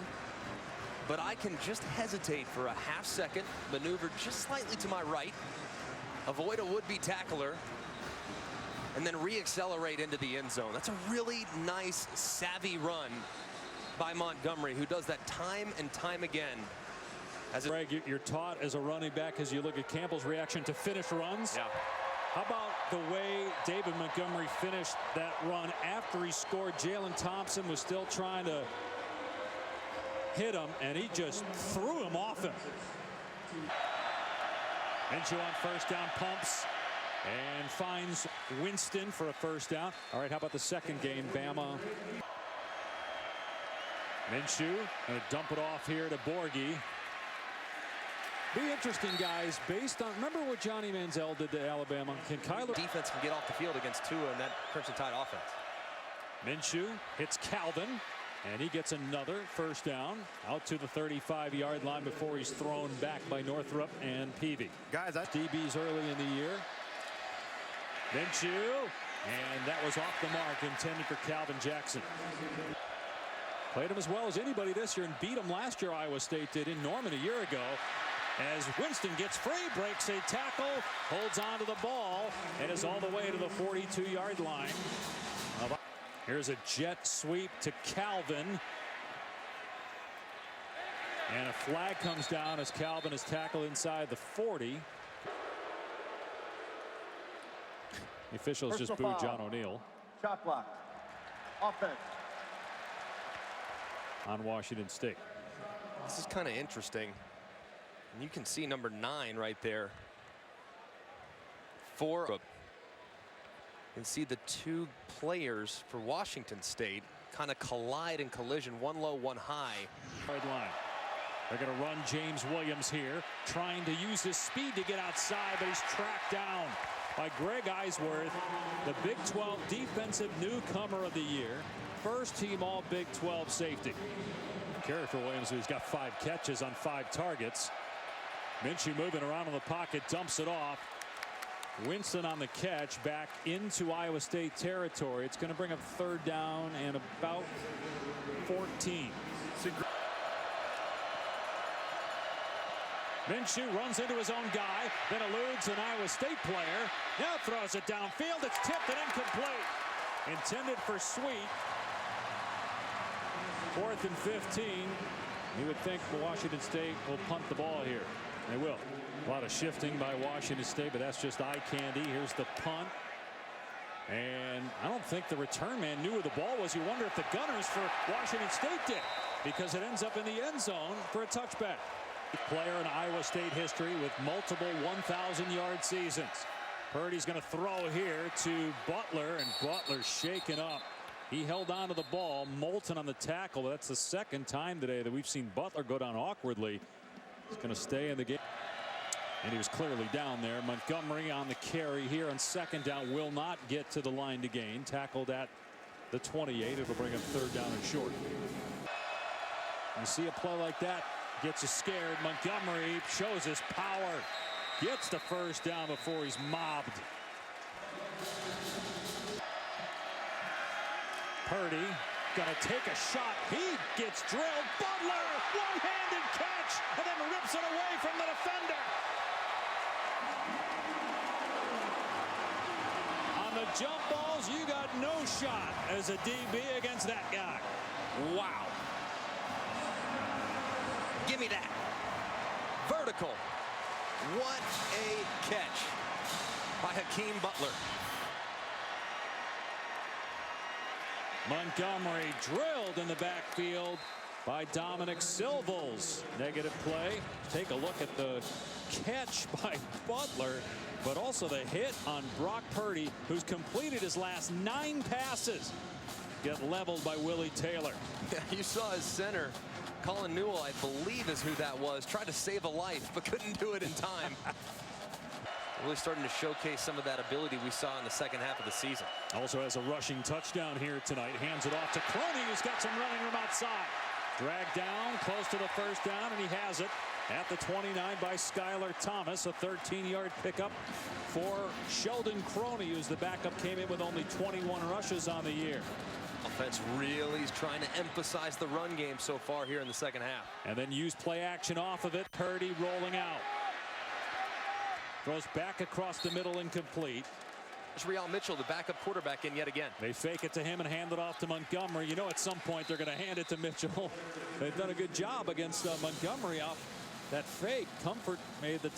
but I can just hesitate for a half second, maneuver just slightly to my right, avoid a would-be tackler, and then re-accelerate into the end zone. That's a really nice, savvy run by Montgomery, who does that time and time again. Greg, you're taught as a running back as you look at Campbell's reaction to finish runs. Yeah. How about the way David Montgomery finished that run after he scored? Jalen Thompson was still trying to hit him, and he just threw him off him. Minshew on first down, pumps and finds Winston for a first down. All right, how about the second game, Bama? Minshew going to dump it off here to Borghi. Be interesting, guys, based on, remember what Johnny Manziel did to Alabama? Can Kyler... Defense can get off the field against Tua and that Crimson Tide offense. Minshew hits Calvin, and he gets another first down out to the 35-yard line before he's thrown back by Northrup and Peavy. Guys, that's DBs early in the year. Minshew, and that was off the mark, intended for Calvin Jackson. Played him as well as anybody this year and beat him last year. Iowa State did in Norman a year ago. As Winston gets free, breaks a tackle, holds on to the ball, and is all the way to the 42-yard line. Here's a jet sweep to Calvin. And a flag comes down as Calvin is tackled inside the 40. The officials just booed John O'Neill. Shot block. Offense. On Washington State. This is kind of interesting. And you can see number 9 right there. You can see the two players for Washington State kind of collide in collision, one low, one high. Red line. They're going to run James Williams here, trying to use his speed to get outside, but he's tracked down by Greg Eisworth, the Big 12 Defensive Newcomer of the Year, first team all Big 12 safety. Carry for Williams, who's got 5 catches on 5 targets. Minshew moving around in the pocket, dumps it off. Winston on the catch, back into Iowa State territory. It's going to bring up 3rd down and about 14. Minshew runs into his own guy, then eludes an Iowa State player. Now throws it downfield. It's tipped and incomplete. Intended for Sweet. 4th and 15. You would think Washington State will punt the ball here. They will. A lot of shifting by Washington State, but that's just eye candy. Here's the punt. And I don't think the return man knew where the ball was. You wonder if the gunners for Washington State did, because it ends up in the end zone for a touchback. Player in Iowa State history with multiple 1,000-yard seasons. Purdy's going to throw here to Butler, and Butler shaken up. He held on to the ball. Moulton on the tackle. That's the 2nd time today that we've seen Butler go down awkwardly. He's going to stay in the game. And he was clearly down there. Montgomery on the carry here on 2nd down. Will not get to the line to gain. Tackled at the 28. It'll bring him 3rd down and short. You see a play like that, gets you scared. Montgomery shows his power. Gets the 1st down before he's mobbed. Purdy gonna take a shot. He gets drilled. Butler, one-handed catch, and then rips it away from the defender. On the jump balls, you got no shot as a DB against that guy. Wow. Give me that. Vertical. What a catch by Hakeem Butler. Montgomery drilled in the backfield by Dominic Silvels. Negative play. Take a look at the catch by Butler, but also the hit on Brock Purdy, who's completed his last 9 passes. Get leveled by Willie Taylor. Yeah, you saw his center, Colin Newell, I believe is who that was, tried to save a life, but couldn't do it in time. Really starting to showcase some of that ability we saw in the 2nd half of the season. Also has a rushing touchdown here tonight. Hands it off to Croney, who's got some running room outside. Dragged down, close to the 1st down, and he has it at the 29 by Skylar Thomas. A 13-yard pickup for Sheldon Croney, who's the backup, came in with only 21 rushes on the year. Offense really is trying to emphasize the run game so far here in the 2nd half. And then use play action off of it. Purdy rolling out. Throws back across the middle, incomplete. There's Real Mitchell, the backup quarterback, in yet again. They fake it to him and hand it off to Montgomery. You know at some point they're going to hand it to Mitchell. They've done a good job against Montgomery off that fake. Comfort made the...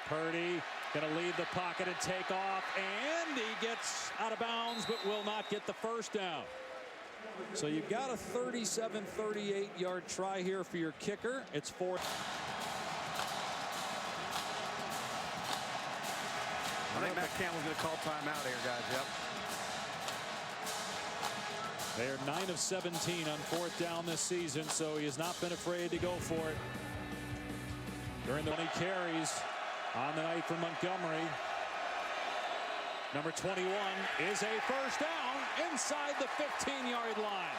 Purdy going to leave the pocket and take off, and he gets out of bounds but will not get the 1st down. So you've got a 37-38-yard try here for your kicker. It's 4th. I think Matt Campbell's going to call timeout here, guys. Yep. They are 9 of 17 on 4th down this season, so he has not been afraid to go for it. During the 20 carries on the night for Montgomery. Number 21 is a 1st down inside the 15-yard line.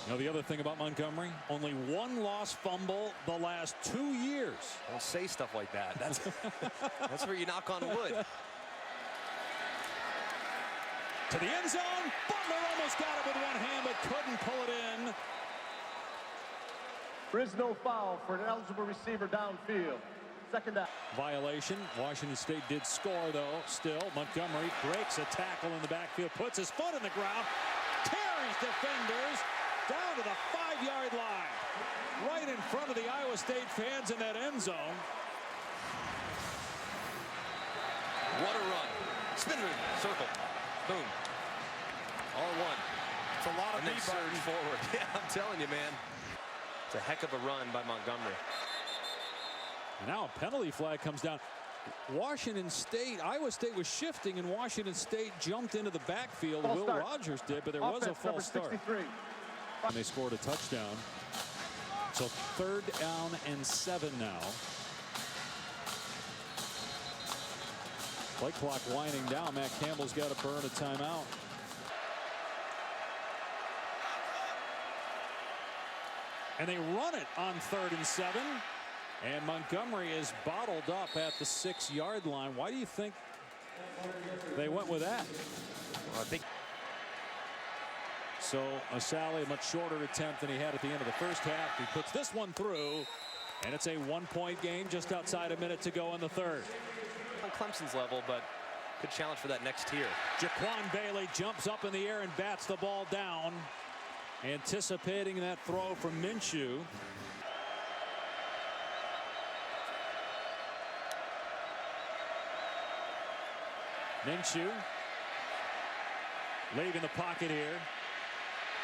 You know the other thing about Montgomery? Only 1 lost fumble the last 2 years. Don't say stuff like that. That's where you knock on wood. to the end zone. Butler almost got it with one hand, but couldn't pull it in. There is no foul for an eligible receiver downfield. Second down. Violation. Washington State did score, though. Still, Montgomery breaks a tackle in the backfield, puts his foot in the ground, carries defenders down to the 5-yard line, right in front of the Iowa State fans in that end zone. What a run. Spin move, circle, boom. R1. It's a lot of And then surge forward. Yeah, I'm telling you, man. It's a heck of a run by Montgomery. And now a penalty flag comes down. Washington State, Iowa State was shifting, and Washington State jumped into the backfield. False Will start. Rogers did, but there Offense, was a false start. 63. And they scored a touchdown. So 3rd down and 7 now. Play clock winding down. Matt Campbell's got to burn a timeout. And they run it on 3rd and 7. And Montgomery is bottled up at the 6-yard line. Why do you think they went with that? Well, I think so. Asali, a much shorter attempt than he had at the end of the first half. He puts this one through, and it's a 1-point game just outside a minute to go in the 3rd. on Clemson's level, but could challenge for that next tier. Jaquan Bailey jumps up in the air and bats the ball down, anticipating that throw from Minshew. Minshew leaving the pocket here,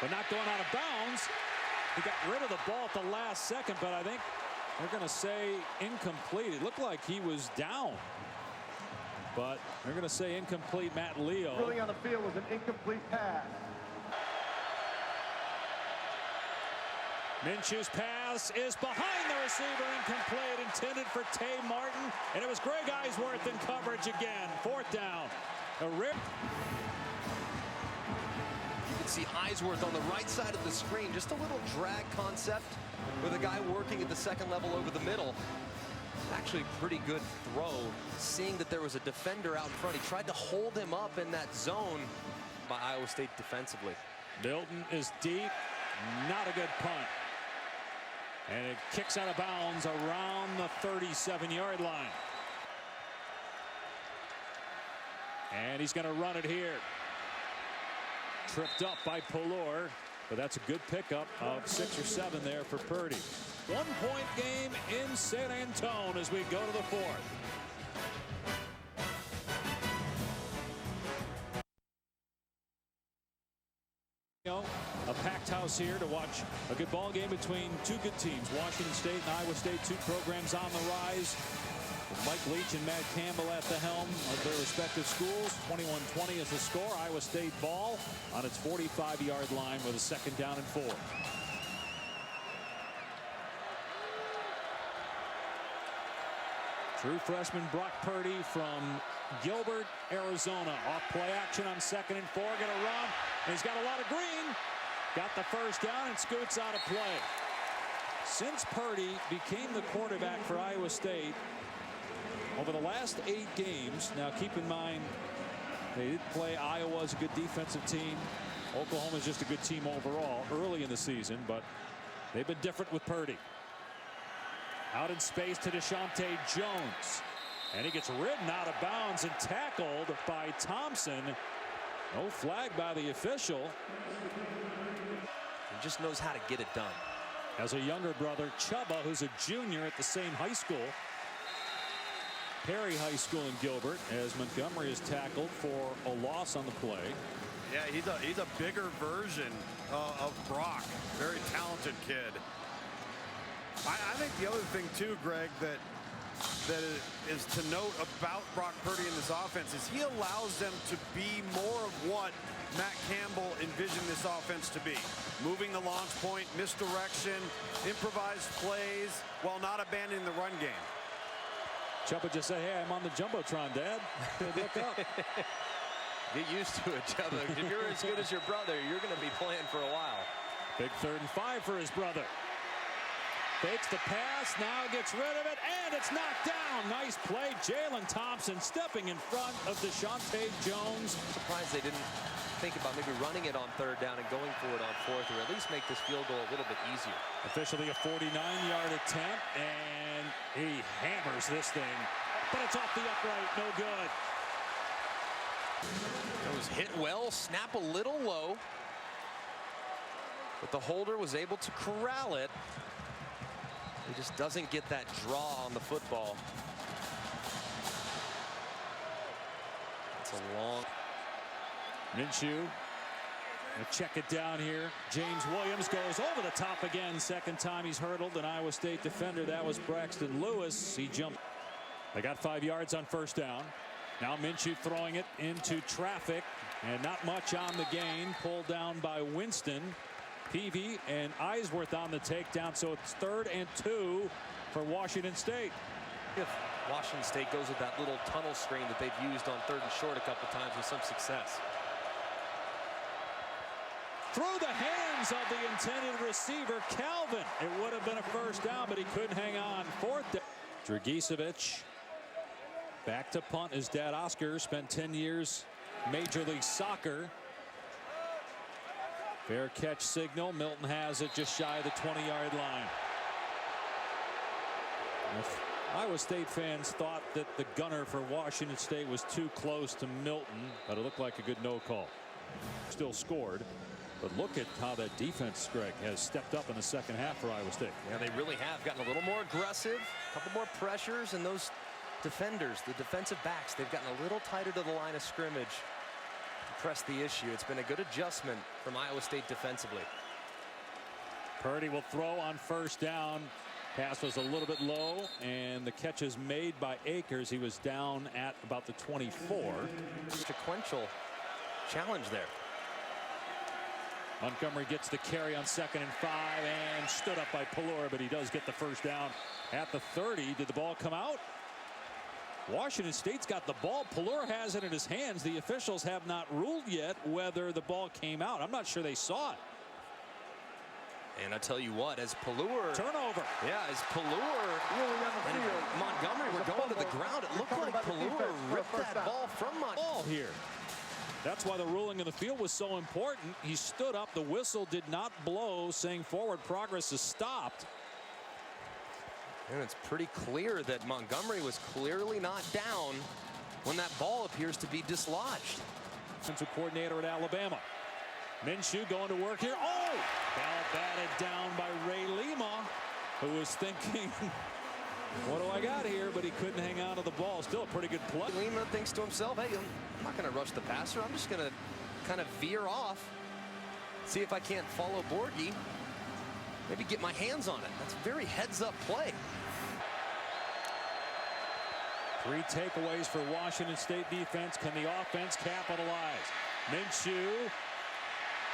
but not going out of bounds. He got rid of the ball at the last second, but I think they're going to say incomplete. It looked like he was down, but they're going to say incomplete. Matt Leo. Ruling on the field was an incomplete pass. Minshew's pass is behind the receiver, incomplete, intended for Tay Martin, and it was Greg Eisworth in coverage again. 4th down. A rip. You can see Eisworth on the right side of the screen. Just a little drag concept with a guy working at the 2nd level over the middle. Actually pretty good throw, seeing that there was a defender out in front. He tried to hold him up in that zone by Iowa State defensively. Milton is deep. Not a good punt. And it kicks out of bounds around the 37-yard line. And he's going to run it here. Tripped up by Pulor, but that's a good pickup of 6 or 7 there for Purdy. 1-point game in San Antone as we go to the 4th. A packed house here to watch a good ball game between two good teams. Washington State and Iowa State, two programs on the rise. With Mike Leach and Matt Campbell at the helm of their respective schools. 21-20 is the score. Iowa State ball on its 45-yard line with a 2nd down and 4. True freshman Brock Purdy from Gilbert, Arizona. Off play action on 2nd and 4. Going to run. And he's got a lot of green. Got the 1st down and scoots out of play. Since Purdy became the quarterback for Iowa State, over the last 8 games, now keep in mind, they did play Iowa as a good defensive team. Oklahoma's just a good team overall early in the season, but they've been different with Purdy. Out in space to Deshaunte Jones. And he gets ridden out of bounds and tackled by Thompson. No flag by the official. He just knows how to get it done. As a younger brother, Chubba, who's a junior at the same high school, Perry High School in Gilbert, as Montgomery is tackled for a loss on the play. Yeah, he's a bigger version of Brock. Very talented kid. I think the other thing too, Greg, that is to note about Brock Purdy in this offense is he allows them to be more of what Matt Campbell envisioned this offense to be. Moving the launch point, misdirection, improvised plays, while not abandoning the run game. Chubba just said, hey, I'm on the Jumbotron, Dad. Look up. Get used to it, Chubba. If you're as good as your brother, you're going to be playing for a while. Big 3rd and 5 for his brother. Fakes the pass, now gets rid of it, and it's knocked down. Nice play. Jalen Thompson stepping in front of Deshaunte Jones. Surprised they didn't think about maybe running it on third down and going for it on fourth, or at least make this field goal a little bit easier. Officially a 49-yard attempt, and he hammers this thing, but it's off the upright, no good. It was hit well, snap a little low, but the holder was able to corral it. He just doesn't get that draw on the football. It's a long. Minshew gonna check it down here. James Williams goes over the top again. Second time he's hurdled an Iowa State defender. That was Braxton Lewis. He jumped. They got 5 yards on first down. Now Minshew throwing it into traffic, and not much on the gain. Pulled down by Winston. Peavy and Eisworth on the takedown, so it's 3rd and 2 for Washington State. If Washington State goes with that little tunnel screen that they've used on 3rd and short a couple times with some success. Through the hands of the intended receiver, Calvin. It would have been a first down, but he couldn't hang on. 4th down. Dragicevic back to punt. His dad Oscar spent 10 years Major League Soccer. Fair catch signal. Milton has it just shy of the 20-yard line. If Iowa State fans thought that the gunner for Washington State was too close to Milton, but it looked like a good no call. Still scored, but look at how that defense, Greg, has stepped up in the second half for Iowa State. Yeah, they really have gotten a little more aggressive, a couple more pressures, and those defenders, the defensive backs, they've gotten a little tighter to the line of scrimmage. Press the issue. It's been a good adjustment from Iowa State defensively. Purdy will throw on first down. Pass was a little bit low, and the catch is made by Akers. He was down at about the 24. Sequential challenge there. Montgomery gets the carry on 2nd and 5 and stood up by Pelluer, but he does get the first down at the 30. Did the ball come out? Washington State's got the ball. Pelluer has it in his hands. The officials have not ruled yet whether the ball came out. I'm not sure they saw it. And I tell you what, as Pelluer. Turnover. Yeah, as Pelluer and Montgomery were going to the ground, it looked like Pelluer ripped that ball from Montgomery. Ball here. That's why the ruling in the field was so important. He stood up. The whistle did not blow, saying forward progress is stopped. And it's pretty clear that Montgomery was clearly not down when that ball appears to be dislodged. Defensive coordinator at Alabama. Minshew going to work here. Oh! Ball batted down by Ray Lima, who was thinking, what do I got here? But he couldn't hang on to the ball. Still a pretty good play. Lima thinks to himself, hey, I'm not going to rush the passer. I'm just going to kind of veer off, see if I can't follow Borghi. Maybe get my hands on it. That's a very heads-up play. 3 takeaways for Washington State defense. Can the offense capitalize? Minshew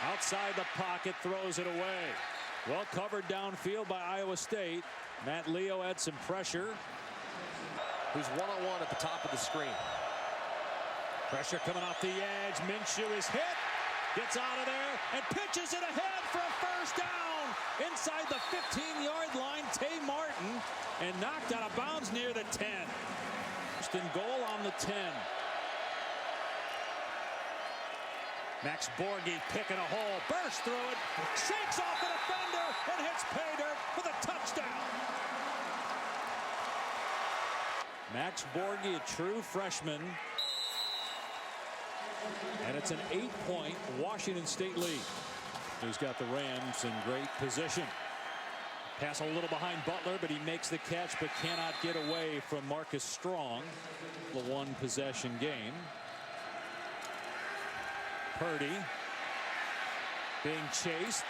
outside the pocket, throws it away. Well covered downfield by Iowa State. Matt Leo had some pressure. Who's one-on-one at the top of the screen. Pressure coming off the edge. Minshew is hit. Gets out of there and pitches it ahead for a first down. Inside the 15-yard line, Tay Martin, and knocked out of bounds near the 10. First and goal on the 10. Max Borghi picking a hole, bursts through it, shakes off the defender, and hits pay dirt for the touchdown. Max Borghi, a true freshman. And it's an 8-point Washington State lead. He's got the Rams in great position. Pass a little behind Butler, but he makes the catch, but cannot get away from Marcus Strong. The one-possession game. Purdy being chased.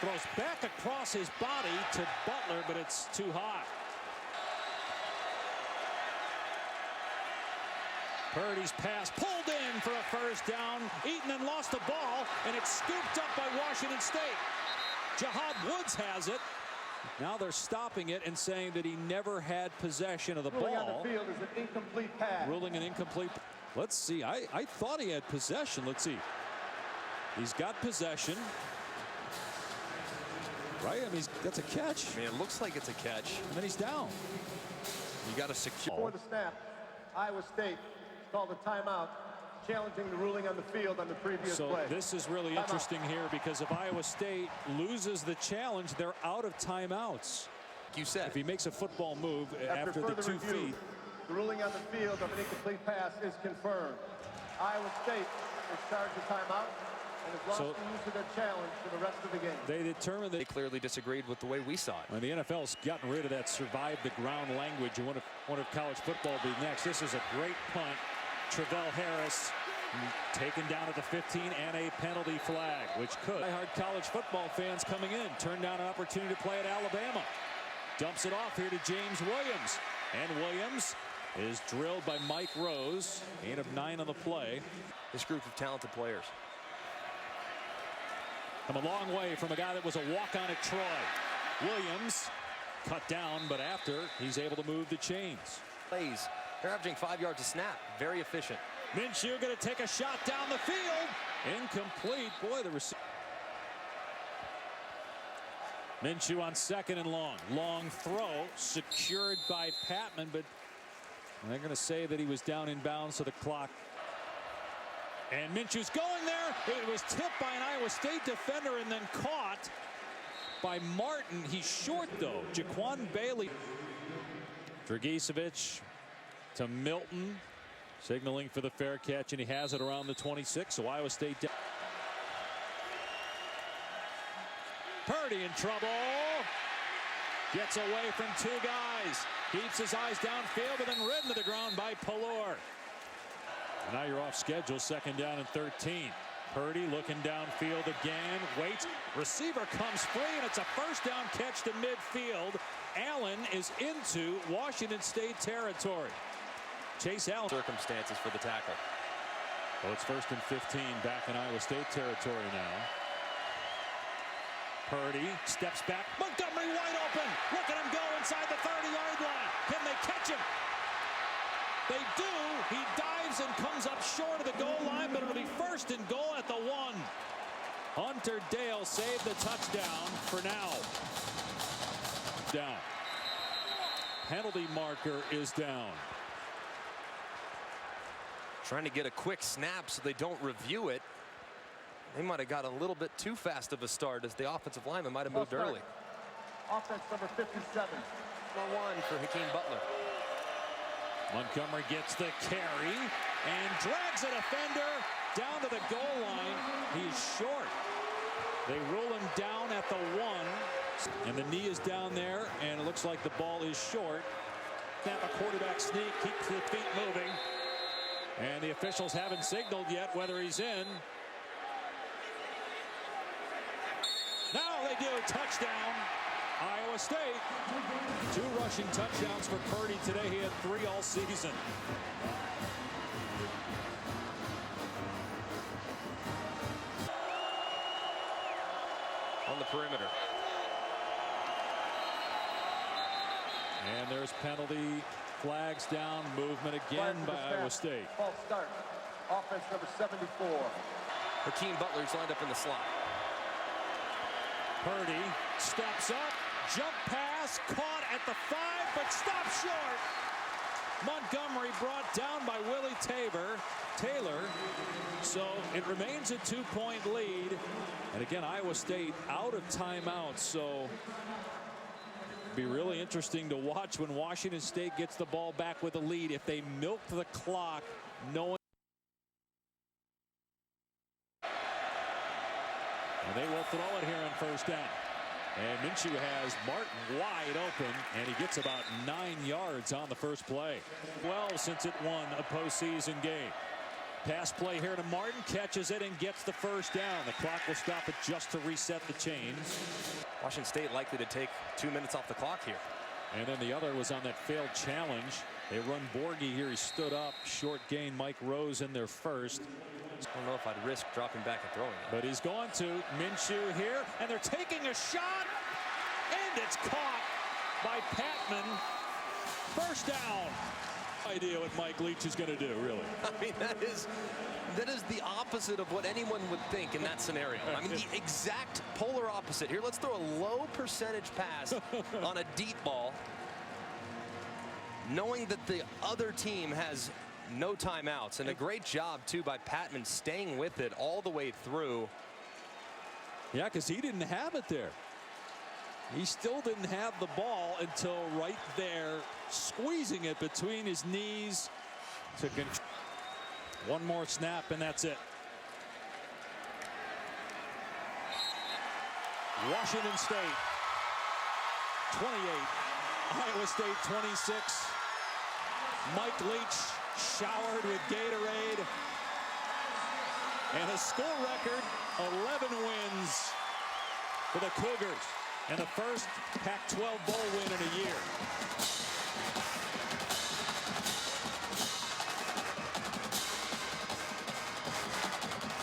Throws back across his body to Butler, but it's too high. Purdy's pass pulled in for a first down. Eaton lost the ball, and it's scooped up by Washington State. Jahad Woods has it. Now they're stopping it and saying that he never had possession of the ball. On the field is an incomplete pass. Ruling an incomplete. Let's see. I thought he had possession. Let's see. He's got possession. Right? I mean, that's a catch. I mean, it looks like it's a catch. And then he's down. You got to secure. Before the snap, Iowa State called a timeout, challenging the ruling on the field on the previous play. So this is really interesting here, because if Iowa State loses the challenge, they're out of timeouts. You said. If he makes a football move after the 2 feet. The ruling on the field of an incomplete pass is confirmed. Iowa State is charged with timeout and has lost the use of their challenge for the rest of the game. They determined that They clearly disagreed with the way we saw it. when the NFL's gotten rid of that survive the ground language, and what if college football be next? This is a great punt. Travell Harris taken down at the 15, and a penalty flag, which could. Hard college football fans coming in turn down an opportunity to play at Alabama. Dumps it off here to James Williams, and Williams is drilled by Mike Rose. 8 of 9 on the play. This group of talented players. Come a long way from a guy that was a walk-on at Troy. Williams cut down, but after he's able to move the chains. Plays. They're averaging 5 yards a snap. Very efficient. Minshew going to take a shot down the field. Incomplete. Boy, the receiver. Minshew on 2nd and long. Long throw secured by Patman, but they're going to say that he was down in bounds, so the clock. And Minshew's going there. It was tipped by an Iowa State defender and then caught by Martin. He's short, though. Jaquan Bailey. Dragicevic to Milton, signaling for the fair catch, and he has it around the 26. So Iowa State down. Purdy in trouble. Gets away from 2 guys. Keeps his eyes downfield, but then ridden to the ground by Pelor. Now you're off schedule. 2nd down and 13. Purdy looking downfield again. Waits. Receiver comes free, and it's a 1st down catch to midfield. Allen is into Washington State territory. Chase Allen. Circumstances for the tackle. Well, it's 1st and 15 back in Iowa State territory now. Purdy steps back. Montgomery wide open. Look at him go inside the 30-yard line. Can they catch him? They do. He dives and comes up short of the goal line, but it'll be 1st and goal at the 1. Hunter Dale saved the touchdown for now. Down. Penalty marker is down. Trying to get a quick snap so they don't review it. They might have got a little bit too fast of a start, as the offensive lineman might have moved early. Offense number 57. 1 for Hakeem Butler. Montgomery gets the carry and drags a defender down to the goal line. He's short. They rule him down at the 1. And the knee is down there, and it looks like the ball is short. Snap a quarterback sneak, keeps the feet moving. And the officials haven't signaled yet whether he's in. Now they do. Touchdown, Iowa State. 2 rushing touchdowns for Purdy today. He had 3 all season. On the perimeter. And there's penalty flags down. Movement again by Iowa State. False start. Offense number 74. Hakeem Butler's lined up in the slot. Purdy steps up, jump pass, caught at the 5, but stopped short. Montgomery brought down by Willie Taylor. So it remains a 2-point lead. And again, Iowa State out of timeout. So it'd be really interesting to watch when Washington State gets the ball back with a lead. If they milk the clock, knowing. And they will throw it here on 1st down. And Minshew has Martin wide open, and he gets about 9 yards on the first play. Well, since it won a postseason game. Pass play here to Martin, catches it and gets the 1st down. The clock will stop it just to reset the chains. Washington State likely to take 2 minutes off the clock here. And then the other was on that failed challenge. They run Borghi here. He stood up. Short gain. Mike Rose in there first. I don't know if I'd risk dropping back and throwing it. But he's going to. Minshew here, and they're taking a shot, and it's caught by Patman. 1st down. idea what Mike Leach is going to do, really. I mean, that is the opposite of what anyone would think in that scenario. I mean, the exact polar opposite. Here, let's throw a low percentage pass on a deep ball, knowing that the other team has no timeouts. And a great job, too, by Patman staying with it all the way through. Yeah, because he didn't have it there. He still didn't have the ball until right there, squeezing it between his knees. One more snap, and that's it. Washington State 28, Iowa State 26. Mike Leach showered with Gatorade, and a school record 11 wins for the Cougars, and the first Pac-12 bowl win in a year.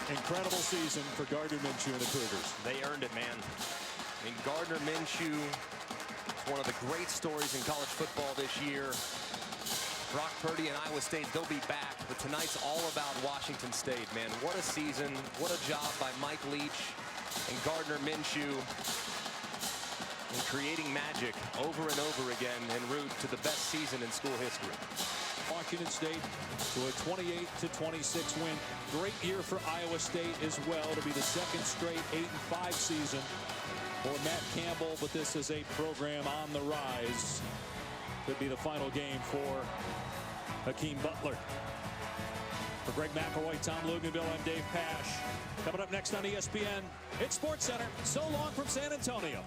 Incredible season for Gardner Minshew and the Cougars. They earned it, man. I mean, Gardner Minshew is one of the great stories in college football this year. Brock Purdy and Iowa State, they'll be back, but tonight's all about Washington State, man. What a season. What a job by Mike Leach and Gardner Minshew in creating magic over and over again en route to the best season in school history. Washington State to a 28-26 win. Great year for Iowa State as well, to be the second straight 8-5 season for Matt Campbell, but this is a program on the rise. Could be the final game for Hakeem Butler. For Greg McElroy, Tom Luganville, I'm Dave Pasch. Coming up next on ESPN, it's SportsCenter. So long from San Antonio.